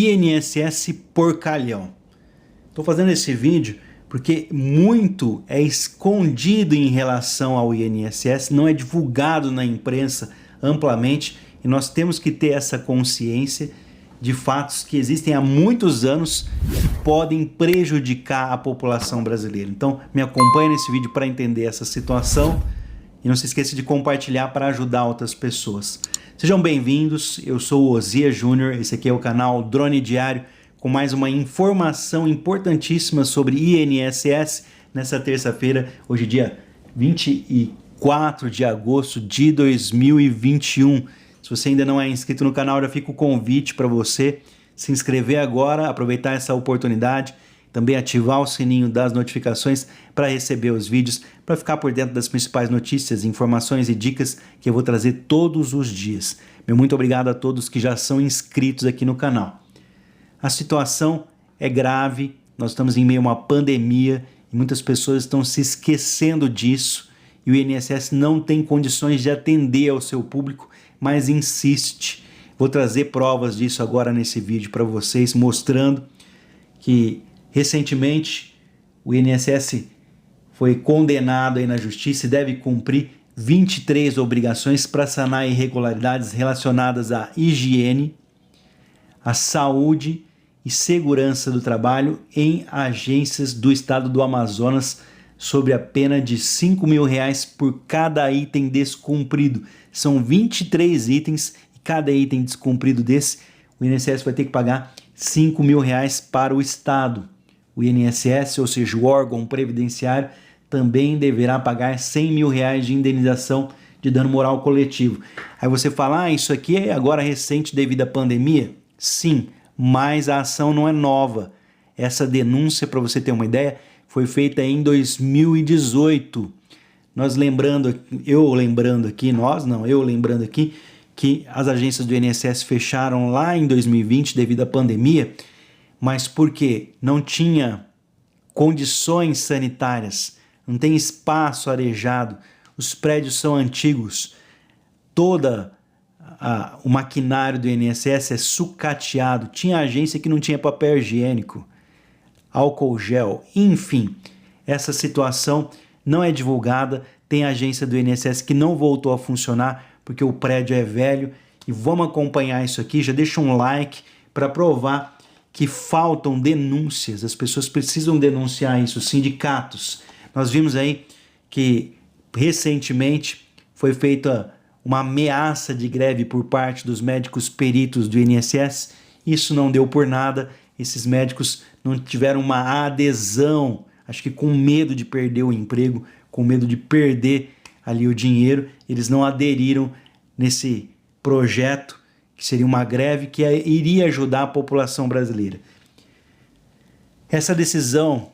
INSS porcalhão. Estou fazendo esse vídeo porque muito é escondido em relação ao INSS, não é divulgado na imprensa amplamente, e nós temos que ter essa consciência de fatos que existem há muitos anos que podem prejudicar a população brasileira. Então me acompanhe nesse vídeo para entender essa situação e não se esqueça de compartilhar para ajudar outras pessoas. Sejam bem-vindos, eu sou o Osias Júnior, esse aqui é o canal Drone Diário, com mais uma informação importantíssima sobre INSS nessa terça-feira, hoje dia 24 de agosto de 2021. Se você ainda não é inscrito no canal, já fica o convite para você se inscrever agora, aproveitar essa oportunidade, também ativar o sininho das notificações para receber os vídeos, para ficar por dentro das principais notícias, informações e dicas que eu vou trazer todos os dias. Meu muito obrigado a todos que já são inscritos aqui no canal. A situação é grave, nós estamos em meio a uma pandemia e muitas pessoas estão se esquecendo disso e o INSS não tem condições de atender ao seu público, mas insiste. Vou trazer provas disso agora nesse vídeo para vocês, mostrando que recentemente o INSS foi condenado aí na justiça e deve cumprir 23 obrigações para sanar irregularidades relacionadas à higiene, à saúde e segurança do trabalho em agências do estado do Amazonas, sob a pena de R$5 mil por cada item descumprido. São 23 itens e cada item descumprido desse, o INSS vai ter que pagar R$5 mil para o estado. O INSS, ou seja, o órgão previdenciário, também deverá pagar R$100 mil de indenização de dano moral coletivo. Aí você fala, isso aqui é agora recente devido à pandemia? Sim, mas a ação não é nova. Essa denúncia, para você ter uma ideia, foi feita em 2018. Eu lembrando aqui que as agências do INSS fecharam lá em 2020 devido à pandemia, mas porque não tinha condições sanitárias, não tem espaço arejado, os prédios são antigos, o maquinário do INSS é sucateado, tinha agência que não tinha papel higiênico, álcool gel, enfim, essa situação não é divulgada, tem agência do INSS que não voltou a funcionar porque o prédio é velho, e vamos acompanhar isso aqui, já deixa um like para provar que faltam denúncias, as pessoas precisam denunciar isso, sindicatos. Nós vimos aí que recentemente foi feita uma ameaça de greve por parte dos médicos peritos do INSS, isso não deu por nada, esses médicos não tiveram uma adesão, acho que com medo de perder o emprego, com medo de perder ali o dinheiro, eles não aderiram nesse projeto, que seria uma greve que iria ajudar a população brasileira. Essa decisão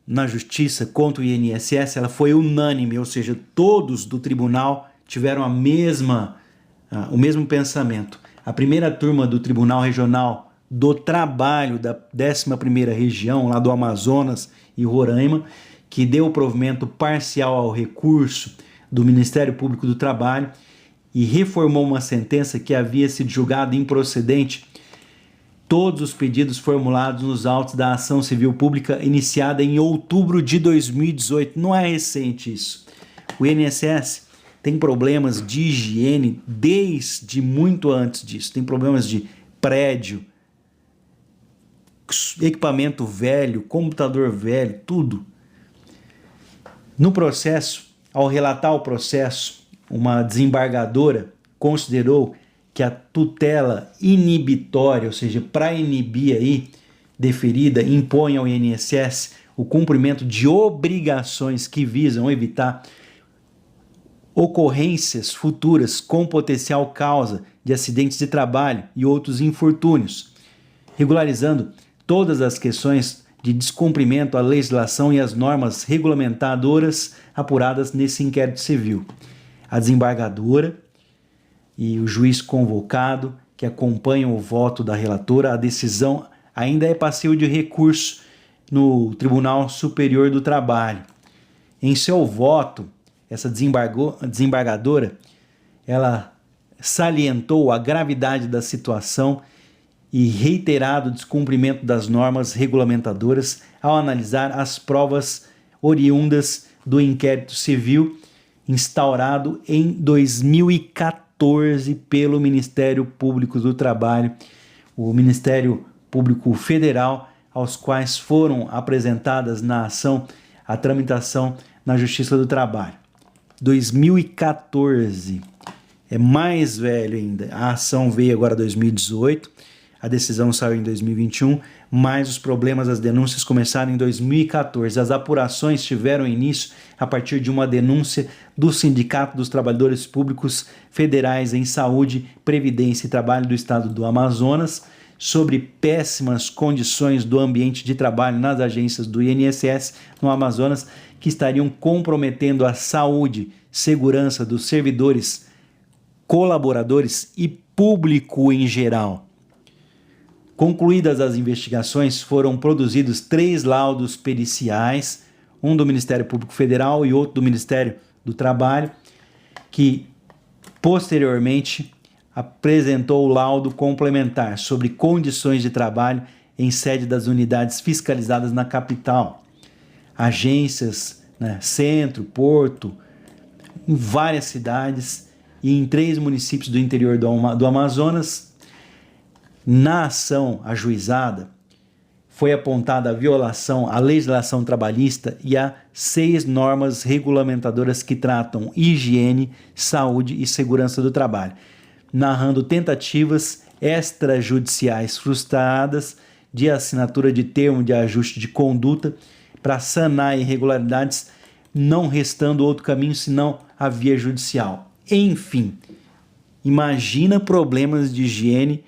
na justiça contra o INSS, ela foi unânime, ou seja, todos do tribunal tiveram o mesmo pensamento. A primeira turma do Tribunal Regional do Trabalho da 11ª Região, lá do Amazonas e Roraima, que deu provimento parcial ao recurso do Ministério Público do Trabalho e reformou uma sentença que havia sido julgada improcedente todos os pedidos formulados nos autos da ação civil pública iniciada em outubro de 2018. Não é recente isso. O INSS tem problemas de higiene desde muito antes disso. Tem problemas de prédio, equipamento velho, computador velho, tudo. No processo, ao relatar o processo, uma desembargadora considerou que a tutela inibitória, ou seja, para inibir aí, deferida, impõe ao INSS o cumprimento de obrigações que visam evitar ocorrências futuras com potencial causa de acidentes de trabalho e outros infortúnios, regularizando todas as questões de descumprimento à legislação e às normas regulamentadoras apuradas nesse inquérito civil. A desembargadora e o juiz convocado, que acompanham o voto da relatora, a decisão ainda é passível de recurso no Tribunal Superior do Trabalho. Em seu voto, essa desembargadora, ela salientou a gravidade da situação e reiterado descumprimento das normas regulamentadoras ao analisar as provas oriundas do inquérito civil instaurado em 2014 pelo Ministério Público do Trabalho, o Ministério Público Federal, aos quais foram apresentadas na ação a tramitação na Justiça do Trabalho. 2014, é mais velho ainda. A ação veio agora em 2018, a decisão saiu em 2021, mas os problemas, as denúncias começaram em 2014. As apurações tiveram início a partir de uma denúncia do Sindicato dos Trabalhadores Públicos Federais em Saúde, Previdência e Trabalho do Estado do Amazonas sobre péssimas condições do ambiente de trabalho nas agências do INSS no Amazonas, que estariam comprometendo a saúde, segurança dos servidores, colaboradores e público em geral. Concluídas as investigações, foram produzidos 3 laudos periciais, um do Ministério Público Federal e outro do Ministério do Trabalho, que posteriormente apresentou o laudo complementar sobre condições de trabalho em sede das unidades fiscalizadas na capital, agências, centro, porto, em várias cidades e em 3 municípios do interior do Amazonas. Na ação ajuizada, foi apontada a violação à legislação trabalhista e a 6 normas regulamentadoras que tratam higiene, saúde e segurança do trabalho, narrando tentativas extrajudiciais frustradas de assinatura de termo de ajuste de conduta para sanar irregularidades, não restando outro caminho senão a via judicial. Enfim, imagina problemas de higiene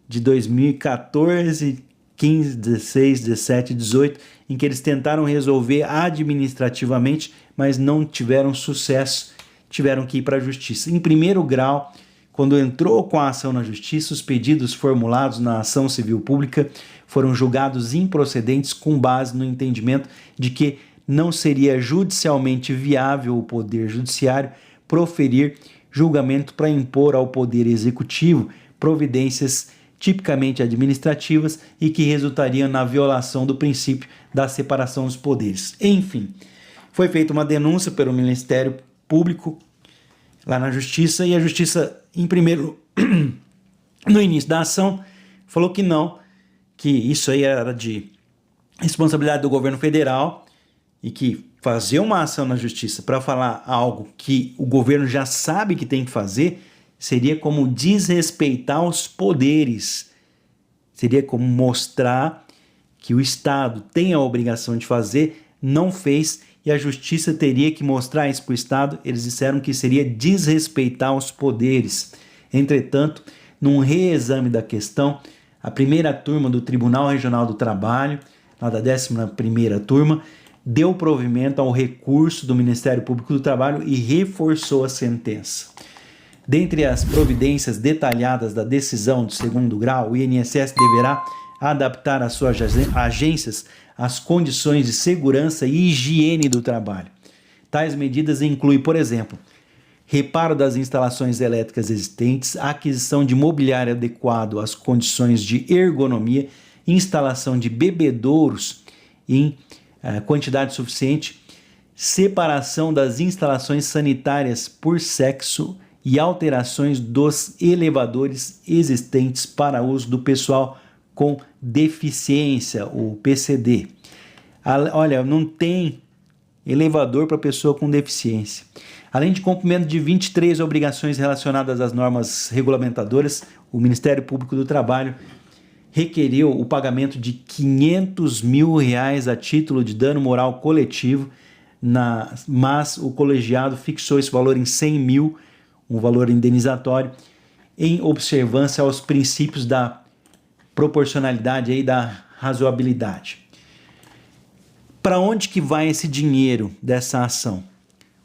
de 2014, 15, 16, 17, 18, em que eles tentaram resolver administrativamente, mas não tiveram sucesso, tiveram que ir para a justiça. Em primeiro grau, quando entrou com a ação na justiça, os pedidos formulados na ação civil pública foram julgados improcedentes com base no entendimento de que não seria judicialmente viável o Poder Judiciário proferir julgamento para impor ao Poder Executivo providências tipicamente administrativas e que resultariam na violação do princípio da separação dos poderes. Enfim, foi feita uma denúncia pelo Ministério Público lá na Justiça, e a Justiça, no início da ação, falou que não, que isso aí era de responsabilidade do governo federal e que fazer uma ação na Justiça para falar algo que o governo já sabe que tem que fazer seria como desrespeitar os poderes, seria como mostrar que o Estado tem a obrigação de fazer, não fez, e a Justiça teria que mostrar isso para o Estado. Eles disseram que seria desrespeitar os poderes. Entretanto, num reexame da questão, a primeira turma do Tribunal Regional do Trabalho, lá da 11ª turma, deu provimento ao recurso do Ministério Público do Trabalho e reforçou a sentença. Dentre as providências detalhadas da decisão do 2º grau, o INSS deverá adaptar as suas agências às condições de segurança e higiene do trabalho. Tais medidas incluem, por exemplo, reparo das instalações elétricas existentes, aquisição de mobiliário adequado às condições de ergonomia, instalação de bebedouros em quantidade suficiente, separação das instalações sanitárias por sexo e alterações dos elevadores existentes para uso do pessoal com deficiência, o PCD. Olha, não tem elevador para pessoa com deficiência. Além de cumprimento de 23 obrigações relacionadas às normas regulamentadoras, o Ministério Público do Trabalho requeriu o pagamento de R$500 mil a título de dano moral coletivo, mas o colegiado fixou esse valor em 100 mil, um valor indenizatório, em observância aos princípios da proporcionalidade e da razoabilidade. Para onde que vai esse dinheiro dessa ação?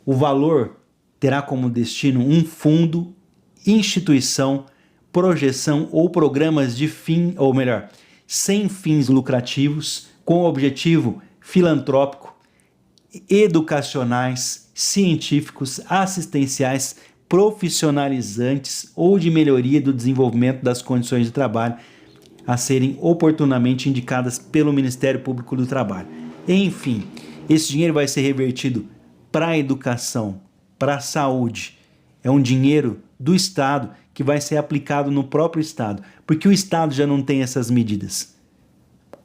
O valor terá como destino um fundo, instituição, projeção ou programas de fim, ou melhor, sem fins lucrativos, com objetivo filantrópico, educacionais, científicos, assistenciais, profissionalizantes ou de melhoria do desenvolvimento das condições de trabalho, a serem oportunamente indicadas pelo Ministério Público do Trabalho. Enfim, esse dinheiro vai ser revertido para a educação, para a saúde. É um dinheiro do Estado que vai ser aplicado no próprio Estado, porque o Estado já não tem essas medidas.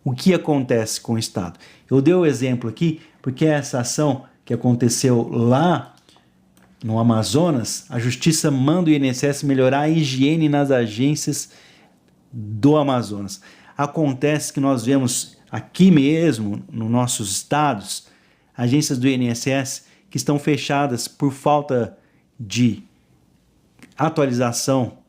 O que acontece com o Estado? Eu dei o exemplo aqui porque essa ação que aconteceu lá no Amazonas, a Justiça manda o INSS melhorar a higiene nas agências do Amazonas. Acontece que nós vemos aqui mesmo, nos nossos estados, agências do INSS que estão fechadas por falta de atualização,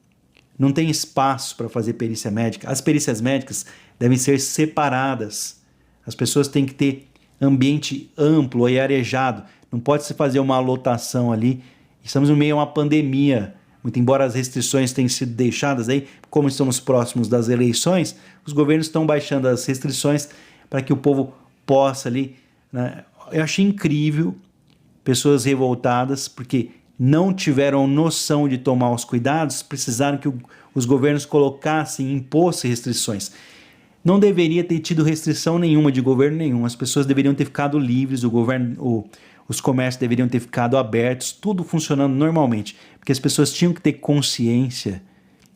não tem espaço para fazer perícia médica. As perícias médicas devem ser separadas. As pessoas têm que ter ambiente amplo e arejado. Não pode se fazer uma lotação ali. Estamos no meio de uma pandemia. Muito embora as restrições tenham sido deixadas aí, como estamos próximos das eleições, os governos estão baixando as restrições para que o povo possa ali, né? Eu achei incrível pessoas revoltadas porque não tiveram noção de tomar os cuidados, precisaram que os governos colocassem, impôssem restrições. Não deveria ter tido restrição nenhuma de governo nenhum, as pessoas deveriam ter ficado livres, os comércios deveriam ter ficado abertos, tudo funcionando normalmente, porque as pessoas tinham que ter consciência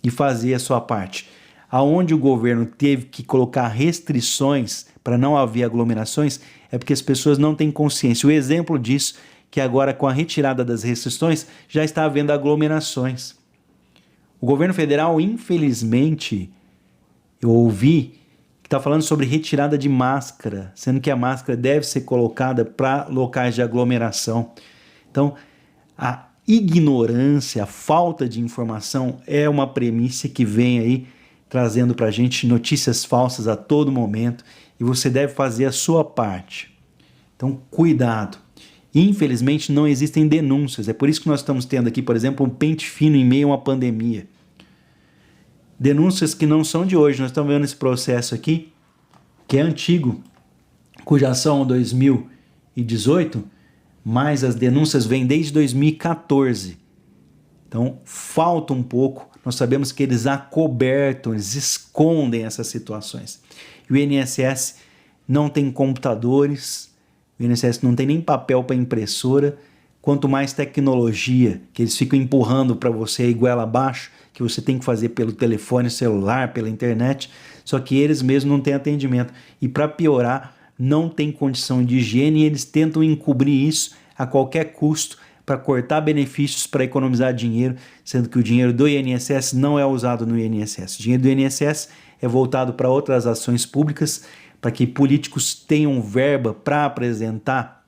e fazer a sua parte. Aonde o governo teve que colocar restrições para não haver aglomerações, é porque as pessoas não têm consciência. O exemplo disso que agora com a retirada das restrições já está havendo aglomerações. O governo federal, infelizmente, eu ouvi que está falando sobre retirada de máscara, sendo que a máscara deve ser colocada para locais de aglomeração. Então, a ignorância, a falta de informação é uma premissa que vem aí trazendo para a gente notícias falsas a todo momento e você deve fazer a sua parte. Então, cuidado. Infelizmente, não existem denúncias. É por isso que nós estamos tendo aqui, por exemplo, um pente fino em meio a uma pandemia. Denúncias que não são de hoje. Nós estamos vendo esse processo aqui, que é antigo, cuja ação é 2018, mas as denúncias vêm desde 2014. Então, falta um pouco. Nós sabemos que eles acobertam, eles escondem essas situações. E o INSS não tem computadores, o INSS não tem nem papel para impressora, quanto mais tecnologia que eles ficam empurrando para você aí goela abaixo, que você tem que fazer pelo telefone celular, pela internet, só que eles mesmos não têm atendimento. E para piorar, não tem condição de higiene e eles tentam encobrir isso a qualquer custo para cortar benefícios, para economizar dinheiro, sendo que o dinheiro do INSS não é usado no INSS. O dinheiro do INSS é voltado para outras ações públicas, para que políticos tenham verba para apresentar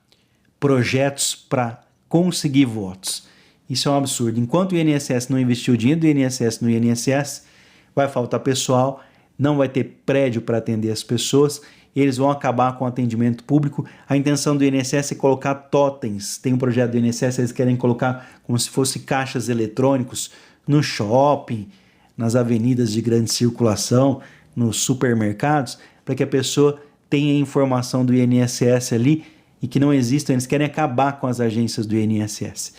projetos para conseguir votos. Isso é um absurdo. Enquanto o INSS não investiu o dinheiro do INSS no INSS, vai faltar pessoal, não vai ter prédio para atender as pessoas, eles vão acabar com o atendimento público. A intenção do INSS é colocar totens. Tem um projeto do INSS, eles querem colocar como se fosse caixas eletrônicos no shopping, nas avenidas de grande circulação, nos supermercados, para que a pessoa tenha informação do INSS ali e que não existam. Eles querem acabar com as agências do INSS.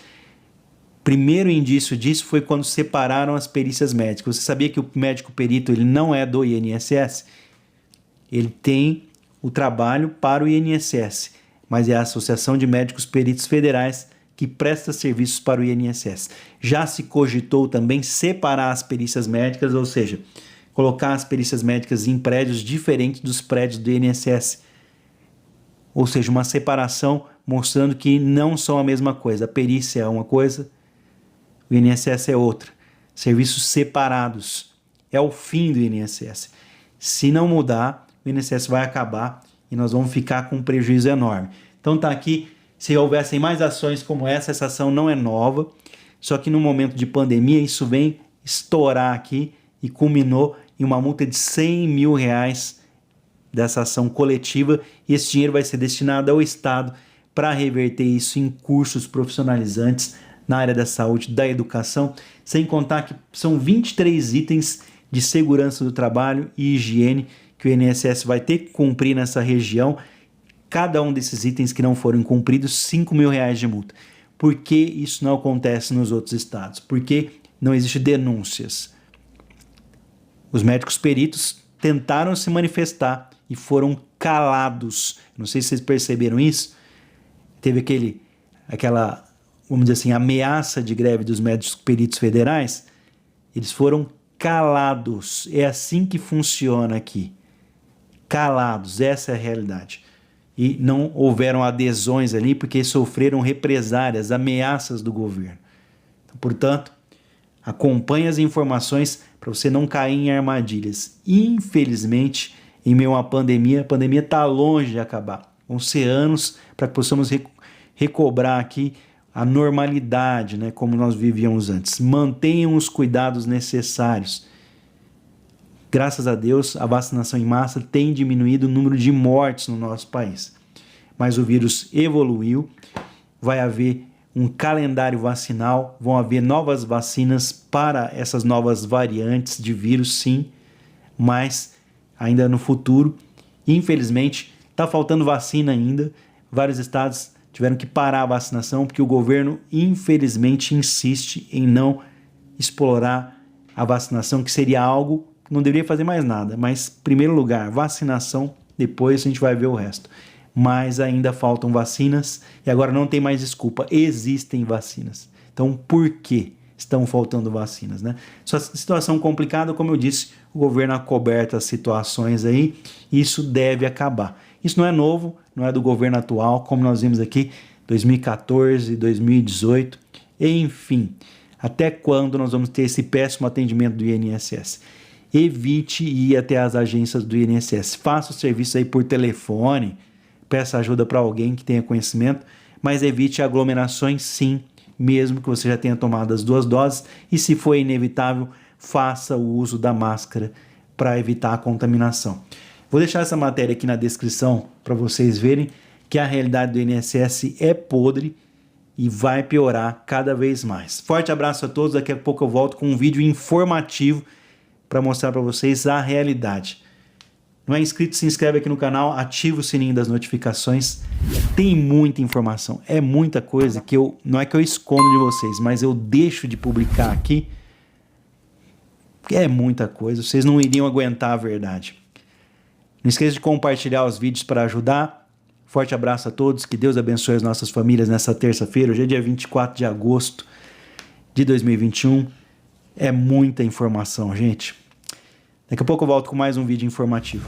Primeiro indício disso foi quando separaram as perícias médicas. Você sabia que o médico perito ele não é do INSS? Ele tem o trabalho para o INSS, mas é a Associação de Médicos Peritos Federais que presta serviços para o INSS. Já se cogitou também separar as perícias médicas, ou seja, colocar as perícias médicas em prédios diferentes dos prédios do INSS. Ou seja, uma separação mostrando que não são a mesma coisa. A perícia é uma coisa, o INSS é outra. Serviços separados. É o fim do INSS. Se não mudar, o INSS vai acabar e nós vamos ficar com um prejuízo enorme. Então tá aqui, se houvessem mais ações como essa ação não é nova, só que no momento de pandemia isso vem estourar aqui e culminou em uma multa de R$100 mil dessa ação coletiva, e esse dinheiro vai ser destinado ao Estado para reverter isso em cursos profissionalizantes na área da saúde, da educação, sem contar que são 23 itens de segurança do trabalho e higiene que o INSS vai ter que cumprir nessa região. Cada um desses itens que não forem cumpridos, R$5 mil de multa. Por que isso não acontece nos outros estados? Por que não existem denúncias? Os médicos peritos tentaram se manifestar e foram calados. Não sei se vocês perceberam isso. Teve aquela, vamos dizer assim, ameaça de greve dos médicos peritos federais. Eles foram calados. É assim que funciona aqui. Calados, essa é a realidade. E não houveram adesões ali porque sofreram represálias, ameaças do governo. Então, portanto, acompanhe as informações para você não cair em armadilhas. Infelizmente, em meio a uma pandemia, a pandemia está longe de acabar. Vão ser anos para que possamos recobrar aqui a normalidade, né, como nós vivíamos antes. Mantenham os cuidados necessários. Graças a Deus, a vacinação em massa tem diminuído o número de mortes no nosso país. Mas o vírus evoluiu, vai haver um calendário vacinal, vão haver novas vacinas para essas novas variantes de vírus, sim, mas ainda no futuro. Infelizmente, está faltando vacina ainda. Vários estados tiveram que parar a vacinação porque o governo, infelizmente, insiste em não explorar a vacinação, que seria algo que não deveria fazer mais nada. Mas, em primeiro lugar, vacinação, depois a gente vai ver o resto. Mas ainda faltam vacinas e agora não tem mais desculpa. Existem vacinas. Então, por que estão faltando vacinas, né? Só situação complicada, como eu disse, o governo acoberta as situações aí, isso deve acabar. Isso não é novo, não é do governo atual, como nós vimos aqui, 2014, 2018, enfim. Até quando nós vamos ter esse péssimo atendimento do INSS? Evite ir até as agências do INSS. Faça o serviço aí por telefone, peça ajuda para alguém que tenha conhecimento, mas evite aglomerações sim, mesmo que você já tenha tomado as 2 doses, e se for inevitável, faça o uso da máscara para evitar a contaminação. Vou deixar essa matéria aqui na descrição para vocês verem que a realidade do INSS é podre e vai piorar cada vez mais. Forte abraço a todos, daqui a pouco eu volto com um vídeo informativo para mostrar para vocês a realidade. Não é inscrito, se inscreve aqui no canal, ativa o sininho das notificações. Tem muita informação, é muita coisa que não é que eu escondo de vocês, mas eu deixo de publicar aqui. É muita coisa, vocês não iriam aguentar a verdade. Não esqueça de compartilhar os vídeos para ajudar. Forte abraço a todos, que Deus abençoe as nossas famílias nessa terça-feira. Hoje é dia 24 de agosto de 2021. É muita informação, gente. Daqui a pouco eu volto com mais um vídeo informativo.